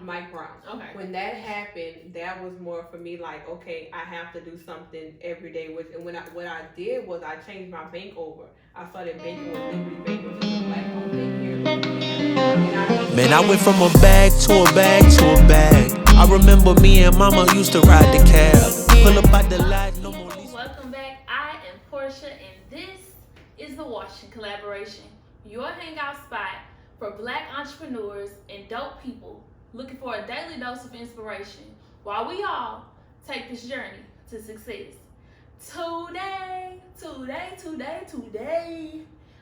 Mike Brown. Okay. When that happened, that was more for me like, okay, I have to do something every day. And what I did was I changed my bank over. I started banking with Liberty Bank, which is a black-owned bank here in Louisiana. Man, I went from a bag to a bag to a bag. I remember me and Mama used to ride the cab. Pull up at the lot, no more lease. Welcome back. I am Porsche, and this is the Washington Collaboration, your hangout spot for black entrepreneurs and dope people looking for a daily dose of inspiration while we all take this journey to success. Today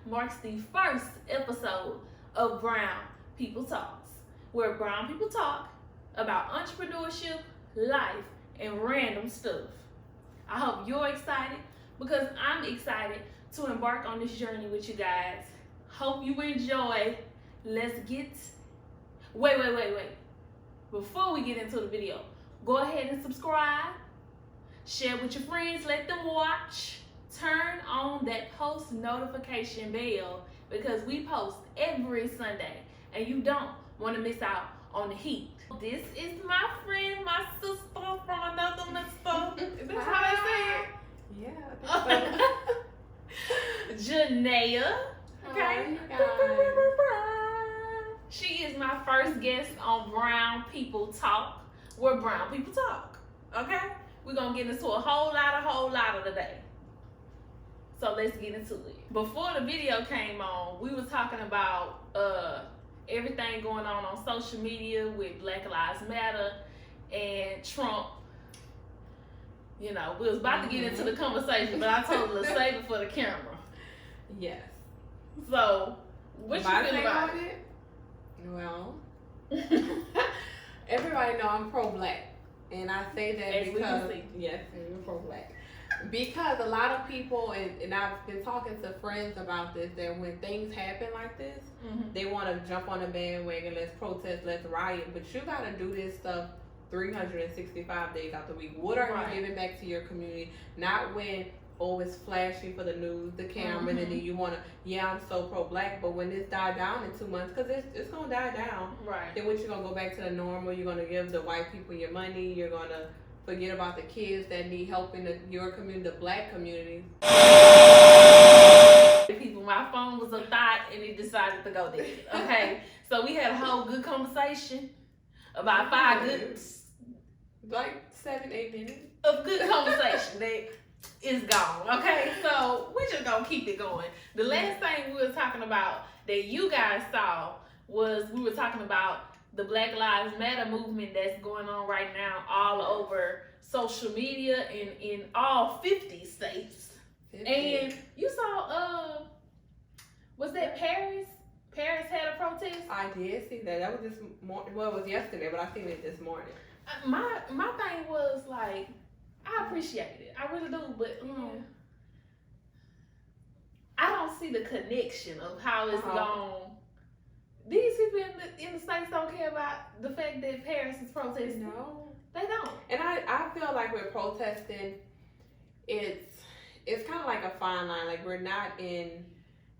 marks the first episode of Brown People Talks, where brown people talk about entrepreneurship, life, and random stuff. I hope you're excited because I'm excited to embark on this journey with you guys. Hope you enjoy. Let's get... Wait. Before we get into the video, go ahead and subscribe. Share with your friends, let them watch. Turn on that post notification bell because we post every Sunday and you don't want to miss out on the heat. This is my friend, my sister from another mister. Is that how I say it? Yeah. Jenea. Okay. Hi, She is my first guest on Brown People Talk, where brown people talk. Okay? We're gonna get into a whole lot of today. So let's get into it. Before the video came on, we were talking about everything going on social media with Black Lives Matter and Trump. You know, we was about to get into the conversation, but I told her to save it for the camera. Yes. So, what you feel about it? Well, everybody know I'm pro-black, and I say that As because we can see. yes, I'm pro-black. Because a lot of people, and I've been talking to friends about this, that when things happen like this, they want to jump on the bandwagon, let's protest, let's riot, but you got to do this stuff 365 days out the week. What are you giving back to your community? Not when, oh, it's flashy for the news, the camera, and then you want to, yeah, I'm so pro-black, but when this die down in 2 months, because it's going to die down, right? Then what, you're going to go back to the normal, you're going to give the white people your money, you're going to forget about the kids that need help in your community, the black community. People, my phone was a thought and it decided to go there. Okay, so we had a whole good conversation about like 7-8 minutes of good conversation that is gone. Okay, so we just gonna keep it going. The last thing we were talking about that you guys saw was we were talking about the Black Lives Matter movement that's going on right now all over social media in all 50 states. 50. And you saw, was that Paris? Paris had a protest? I did see that. That was this morning. Well, it was yesterday, but I seen it this morning. My thing was like, I appreciate it. I really do, but I don't see the connection of how it's gone. These people in the States don't care about the fact that Paris is protesting. No. They don't. And I feel like with protesting, it's kind of like a fine line. Like, we're not in,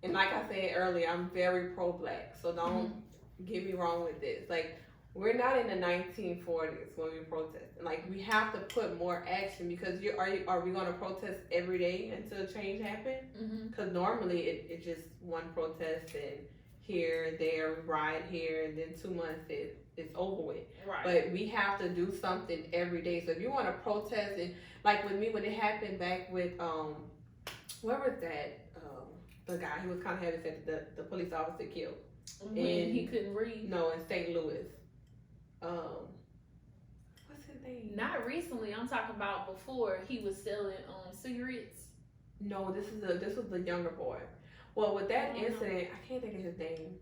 and like I said earlier, I'm very pro-black. So don't get me wrong with this. Like, we're not in the 1940s when we protest. Like, we have to put more action because are we going to protest every day until change happens? Because normally it's just one protest and here, there, riot here, and then 2 months it's over with. Right. But we have to do something every day. So if you want to protest, and like with me when it happened back with where was that? The guy, he was kind of heavy set, the police officer killed. When and he couldn't read. No, in St. Louis. What's his name? Not recently. I'm talking about before he was selling cigarettes. No, this was the younger boy. Well, with that incident, I can't think of his name.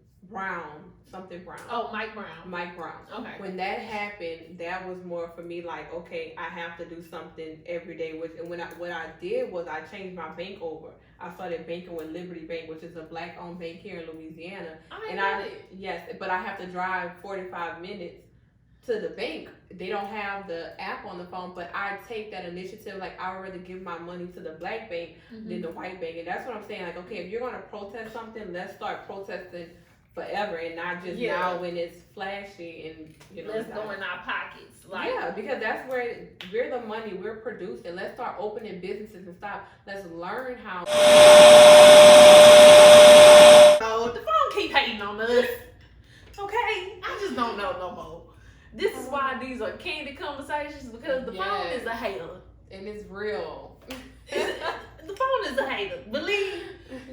Something Brown. Oh, Mike Brown. Mike Brown. Okay. When that happened, that was more for me like, okay, I have to do something every day. And what I did was I changed my bank over. I started banking with Liberty Bank, which is a black-owned bank here in Louisiana. Yes, but I have to drive 45 minutes to the bank. They don't have the app on the phone, but I take that initiative. Like, I would rather give my money to the black bank than the white bank. And that's what I'm saying. Like, okay, if you're going to protest something, let's start protesting forever, and not just now when it's flashy and let's go in our pockets. Because that's where we're the money, we're producing. Let's start opening businesses and stop. Let's learn how. Oh, the phone keep hating on us. Okay, I just don't know no more. This is why these are candid conversations, because the phone is a hater. And it's real. The phone is a hater. Believe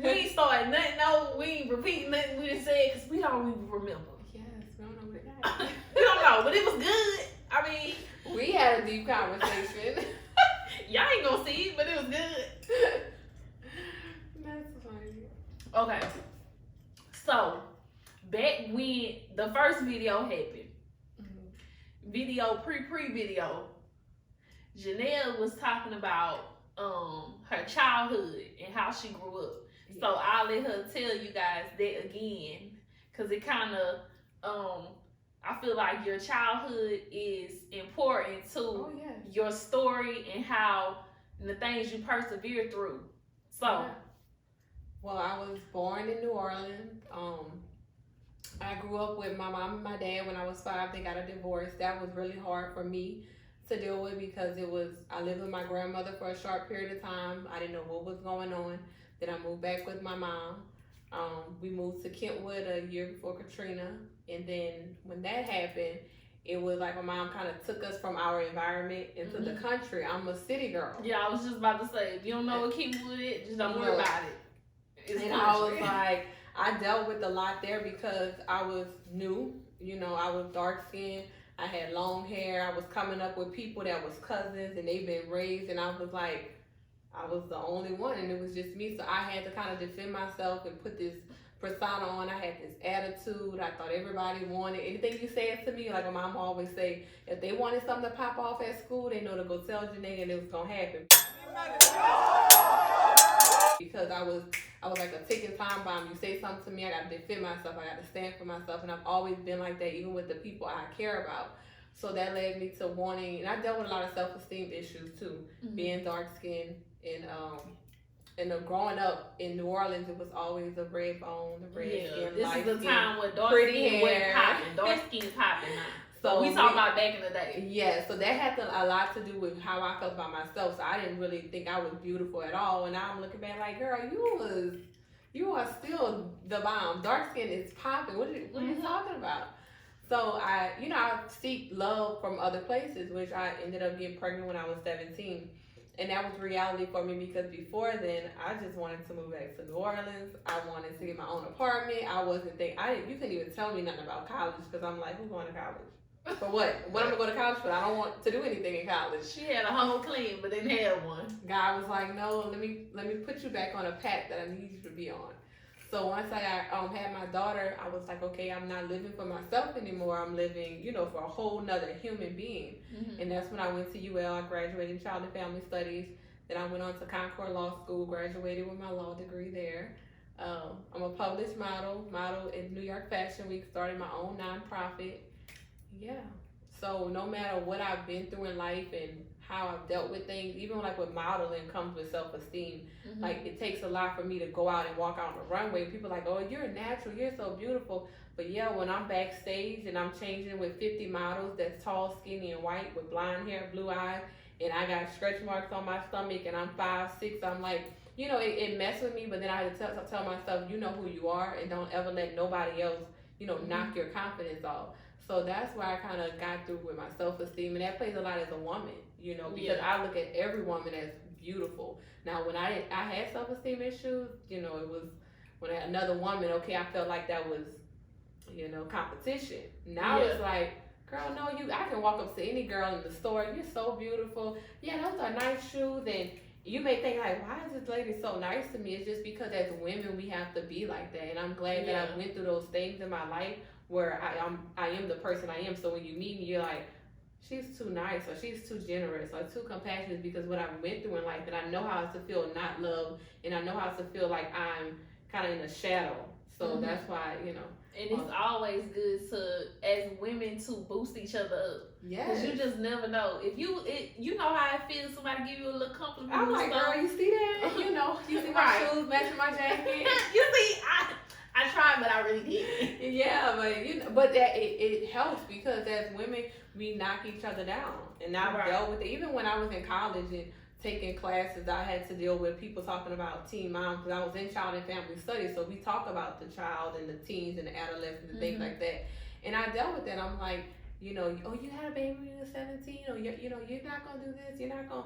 we ain't starting nothing. No, we ain't repeating nothing we done said because we don't even remember. Yes, we don't know what it is. We don't know, but it was good. I mean, we had a deep conversation. Y'all ain't gonna see it, but it was good. That's funny. Okay. So, back when the first video happened, pre-video, Jenea was talking about her childhood and how she grew up. So I'll let her tell you guys that again, because it kind of, I feel like your childhood is important to your story and how the things you persevere through. So, well, I was born in New Orleans. I grew up with my mom and my dad. When I was 5, they got a divorce. That was really hard for me to deal with because I lived with my grandmother for a short period of time. I didn't know what was going on. Then I moved back with my mom. We moved to Kentwood a year before Katrina. And then when that happened, it was like my mom kind of took us from our environment into the country. I'm a city girl. Yeah, I was just about to say, if you don't know what Kentwood is, just don't worry about it. It's and I was like, I dealt with a lot there because I was new. I was dark skinned. I had long hair. I was coming up with people that was cousins and they've been raised, and I was like, I was the only one, and it was just me. So I had to kind of defend myself and put this persona on. I had this attitude. I thought everybody wanted anything you said to me. Like my mom always say, if they wanted something to pop off at school, they know to go tell Jenea and it was gonna happen. Because I was like a ticking time bomb. You say something to me, I gotta defend myself. I gotta stand for myself, and I've always been like that, even with the people I care about. So that led me to wanting, and I dealt with a lot of self-esteem issues too, being dark-skinned and growing up in New Orleans. It was always a red bone, the red skin, this light is the time where dark skin went popping, dark skin popping now. So we talking about back in the day. Yeah, so that had a lot to do with how I felt about myself. So I didn't really think I was beautiful at all. And now I'm looking back like, girl, you are still the bomb. Dark skin is popping. What are you talking about? So I seek love from other places, which I ended up getting pregnant when I was 17. And that was reality for me because before then, I just wanted to move back to New Orleans. I wanted to get my own apartment. You couldn't even tell me nothing about college because I'm like, who's going to college? For what? What am I going to college for? I don't want to do anything in college. She had a home clean, but didn't have one. God was like, no, let me put you back on a path that I need you to be on. So once I had my daughter, I was like, okay, I'm not living for myself anymore. I'm living, for a whole nother human being. And that's when I went to UL. I graduated in Child and Family Studies. Then I went on to Concord Law School, graduated with my law degree there. I'm a published model in New York Fashion Week, started my own nonprofit. Yeah. So no matter what I've been through in life and how I've dealt with things, even like with modeling comes with self-esteem. Like it takes a lot for me to go out and walk out on the runway. People are like, oh, you're natural, you're so beautiful. But yeah, when I'm backstage and I'm changing with 50 models that's tall, skinny, and white with blonde hair, blue eyes, and I got stretch marks on my stomach and I'm 5'6", I'm like, it messed with me, but then I had to tell myself, you know who you are and don't ever let nobody else, knock your confidence off. So that's why I kind of got through with my self-esteem, and that plays a lot as a woman, because I look at every woman as beautiful. Now, when I had self-esteem issues, it was when I had another woman, okay, I felt like that was, competition. Now it's like, girl, no, I can walk up to any girl in the store, you're so beautiful. Yeah, those are nice shoes, and you may think like, why is this lady so nice to me? It's just because as women, we have to be like that, and I'm glad that I went through those things in my life where I am the person I am. So when you meet me, you're like, she's too nice, or she's too generous, or too compassionate, because what I went through in life, and I know how to feel not loved, and I know how to feel like I'm kind of in a shadow. So that's why, And it's always good to, as women, to boost each other up. Yeah. Because you just never know. If you know how it feels, somebody give you a little compliment. I'm like, girl, you see that? You see my shoes matching my jacket. You see, I tried, but I really didn't. Yeah, but that it helps because as women we knock each other down, and I've dealt with it. Even when I was in college and taking classes, I had to deal with people talking about teen moms because I was in child and family studies, so we talk about the child and the teens and the adolescents and things like that. And I dealt with that. I'm like, you had a baby when you were 17, or you're not gonna do this, you're not gonna.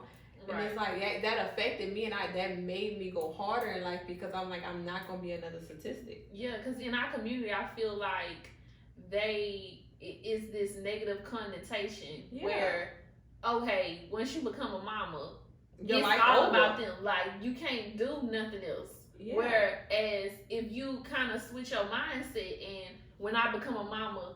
And it's like that affected me, and that made me go harder in life because I'm like, I'm not gonna be another statistic. Yeah, because in our community, I feel like it's this negative connotation where, okay, once you become a mama, it's all about them. Like, you can't do nothing else. Yeah. Whereas if you kind of switch your mindset, and when I become a mama,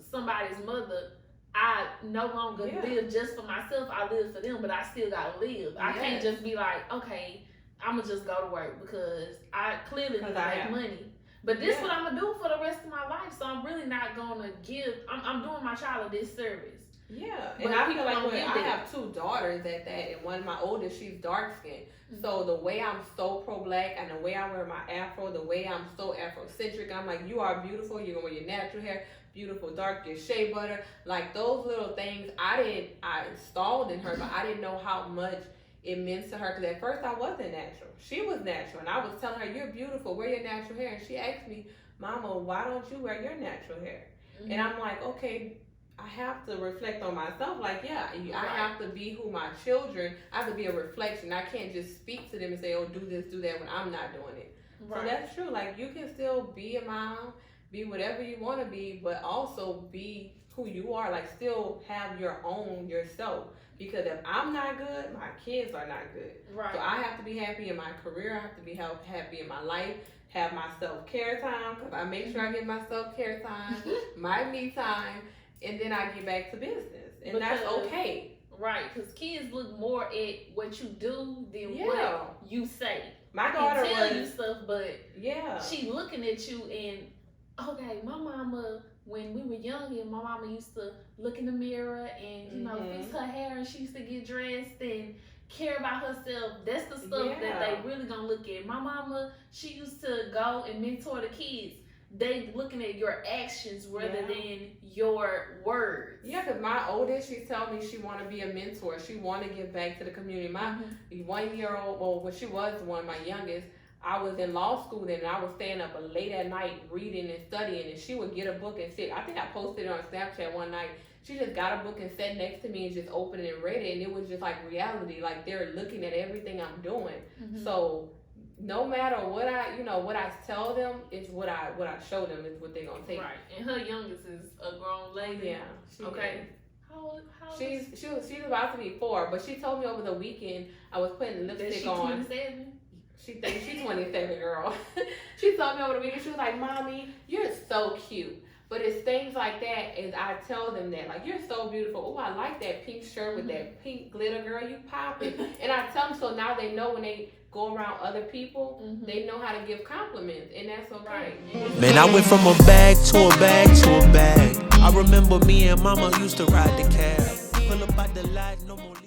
somebody's mother, I no longer live just for myself. I live for them, but I still gotta live. I can't just be like, okay, I'm gonna just go to work because I clearly need to make money. But this is what I'm gonna do for the rest of my life. So I'm really not gonna give. I'm doing my child a disservice. Yeah, and I feel like I have 2 daughters at that, and one of my oldest, she's dark skinned. So the way I'm so pro-black, and the way I wear my afro, the way I'm so Afrocentric, I'm like, you are beautiful. You're gonna wear your natural hair, beautiful, dark, your shea butter, like those little things. I installed in her, but I didn't know how much it meant to her. Because at first I wasn't natural. She was natural, and I was telling her, you're beautiful, wear your natural hair. And she asked me, Mama, why don't you wear your natural hair? And I'm like, okay, I have to reflect on myself. Like, I have to be who my children, I have to be a reflection. I can't just speak to them and say, oh, do this, do that when I'm not doing it. So that's true. Like, you can still be a mom, be whatever you want to be, but also be who you are. Like, still have your own yourself. Because if I'm not good, my kids are not good. Right. So I have to be happy in my career. I have to be happy in my life. Have my self-care time, because I make sure I get my self-care time, my me time, and then I get back to business. And that's okay. Right, because kids look more at what you do than what you say. My daughter can tell you stuff, but yeah, she looking at you and, okay, my mama, when we were young, and my mama used to look in the mirror and, fix her hair, and she used to get dressed and care about herself. That's the stuff that they really gonna look at. My mama, she used to go and mentor the kids. They looking at your actions rather than your words. Yeah, because my oldest, she's telling me she want to be a mentor. She want to give back to the community. My 1-year-old, well, when she was one, my youngest, I was in law school then, and I was staying up late at night reading and studying, and she would get a book and sit. I think I posted it on Snapchat one night. She just got a book and sat next to me and just opened it and read it, and it was just like reality. Like, they're looking at everything I'm doing. So no matter what I tell them, it's what I show them is what they're gonna take. Right. And her youngest is a grown lady. Yeah. Okay. How she's about to be 4, but she told me over the weekend I was putting lipstick on. 27? She thinks she's 27, girl. She told me over the weekend, she was like, Mommy, you're so cute. But it's things like that as I tell them that, like, you're so beautiful. Oh, I like that pink shirt with that pink glitter, girl. You popping. And I tell them, so now they know when they go around other people, they know how to give compliments, and that's okay. Man, I went from a bag to a bag to a bag. I remember me and Mama used to ride the cab. Pull up at the light, no more.